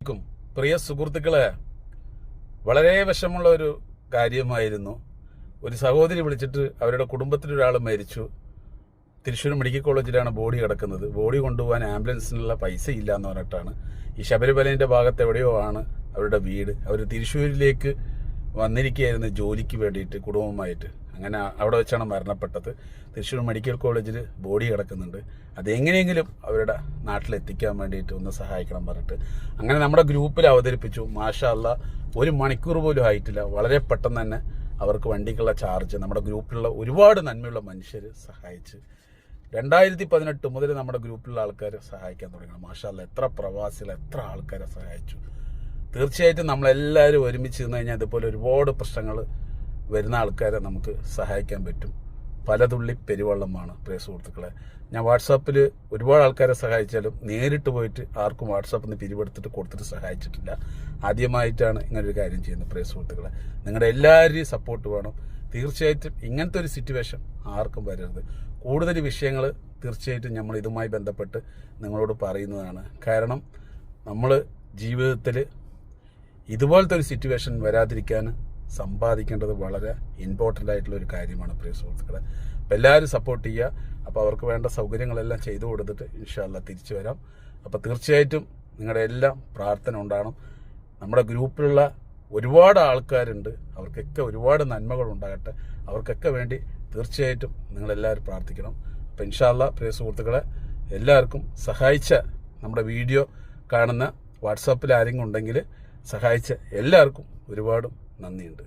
എല്ലാവർക്കും പ്രിയ സുഹൃത്തുക്കളെ, വളരെ വിഷമുള്ള ഒരു കാര്യമായിരുന്നു. ഒരു സഹോദരി വിളിച്ചിട്ട് അവരുടെ കുടുംബത്തിലൊരാൾ മരിച്ചു. തൃശ്ശൂർ മെഡിക്കൽ കോളേജിലാണ് ബോഡി കിടക്കുന്നത്. ബോഡി കൊണ്ടുപോകാൻ ആംബുലൻസിനുള്ള പൈസ ഇല്ല എന്ന് പറഞ്ഞിട്ടാണ്. ഈ ശബരിമലേൻ്റെ ഭാഗത്ത് എവിടെയോ ആണ് അവരുടെ വീട്. അവർ തൃശ്ശൂരിലേക്ക് വന്നിരിക്കുകയായിരുന്നു ജോലിക്ക് വേണ്ടിയിട്ട് കുടുംബമായിട്ട്. അങ്ങനെ അവിടെ വെച്ചാണ് മരണപ്പെട്ടത്. തൃശ്ശൂർ മെഡിക്കൽ കോളേജിൽ ബോഡി കിടക്കുന്നുണ്ട്. അതെങ്ങനെയെങ്കിലും അവരുടെ നാട്ടിലെത്തിക്കാൻ വേണ്ടിയിട്ട് ഒന്ന് സഹായിക്കണം പറഞ്ഞിട്ട് അങ്ങനെ നമ്മുടെ ഗ്രൂപ്പിൽ അവതരിപ്പിച്ചു. മാഷാ അല്ലാ, 1 മണിക്കൂർ പോലും ആയിട്ടില്ല. വളരെ പെട്ടെന്ന് തന്നെ അവർക്ക് വണ്ടിക്കുള്ള ചാർജ് നമ്മുടെ ഗ്രൂപ്പിലുള്ള ഒരുപാട് നന്മയുള്ള മനുഷ്യർ സഹായിച്ച് 2018 മുതൽ നമ്മുടെ ഗ്രൂപ്പിലുള്ള ആൾക്കാർ സഹായിക്കാൻ തുടങ്ങണം. മാഷാ അല്ലാ, എത്ര പ്രവാസികൾ, എത്ര ആൾക്കാരെ സഹായിച്ചു. തീർച്ചയായിട്ടും നമ്മളെല്ലാവരും ഒരുമിച്ച് നിന്ന് കഴിഞ്ഞാൽ ഇതുപോലെ ഒരുപാട് പ്രശ്നങ്ങൾ വരുന്ന ആൾക്കാരെ നമുക്ക് സഹായിക്കാൻ പറ്റും. പലതുള്ളി പെരുവെള്ളമാണ് പ്രിയ സുഹൃത്തുക്കളെ. ഞാൻ വാട്സാപ്പിൽ ഒരുപാട് ആൾക്കാരെ സഹായിച്ചാലും നേരിട്ട് പോയിട്ട് ആർക്കും വാട്സാപ്പിൽ നിന്ന് പിരിവെടുത്തിട്ട് കൊടുത്തിട്ട് സഹായിച്ചിട്ടില്ല. ആദ്യമായിട്ടാണ് ഇങ്ങനൊരു കാര്യം ചെയ്യുന്നത് പ്രിയ സുഹൃത്തുക്കളെ. നിങ്ങളുടെ എല്ലാവരുടെയും സപ്പോർട്ട് വേണം. തീർച്ചയായിട്ടും ഇങ്ങനത്തെ ഒരു സിറ്റുവേഷൻ ആർക്കും വരരുത്. കൂടുതൽ വിഷയങ്ങൾ തീർച്ചയായിട്ടും നമ്മൾ ഇതുമായി ബന്ധപ്പെട്ട് നിങ്ങളോട് പറയുന്നതാണ്. കാരണം നമ്മൾ ജീവിതത്തിൽ ഇതുപോലത്തെ ഒരു സിറ്റുവേഷൻ വരാതിരിക്കാൻ സമ്പാദിക്കേണ്ടത് വളരെ ഇമ്പോർട്ടൻ്റ് ആയിട്ടുള്ള ഒരു കാര്യമാണ് പ്രിയ സുഹൃത്തുക്കളെ. അപ്പോൾ എല്ലാവരും സപ്പോർട്ട് ചെയ്യുക. അപ്പോൾ അവർക്ക് വേണ്ട സൗകര്യങ്ങളെല്ലാം ചെയ്തു കൊടുത്തിട്ട് ഇൻഷാ അല്ലാ തിരിച്ചു വരാം. അപ്പോൾ തീർച്ചയായിട്ടും നിങ്ങളുടെ എല്ലാം പ്രാർത്ഥന ഉണ്ടാകണം. നമ്മുടെ ഗ്രൂപ്പിലുള്ള ഒരുപാട് ആൾക്കാരുണ്ട്, അവർക്കൊക്കെ ഒരുപാട് നന്മകൾ ഉണ്ടാകട്ടെ. അവർക്കൊക്കെ വേണ്ടി തീർച്ചയായിട്ടും നിങ്ങളെല്ലാവരും പ്രാർത്ഥിക്കണം. അപ്പോൾ ഇൻഷാ അല്ലാ പ്രിയ സുഹൃത്തുക്കളെ, എല്ലാവർക്കും സഹായിച്ച നമ്മുടെ വീഡിയോ കാണുന്ന വാട്സാപ്പിൽ ആരെങ്കിലും ഉണ്ടെങ്കിൽ സഹായിച്ച എല്ലാവർക്കും ഒരുപാട് നന്ദിയുണ്ട്.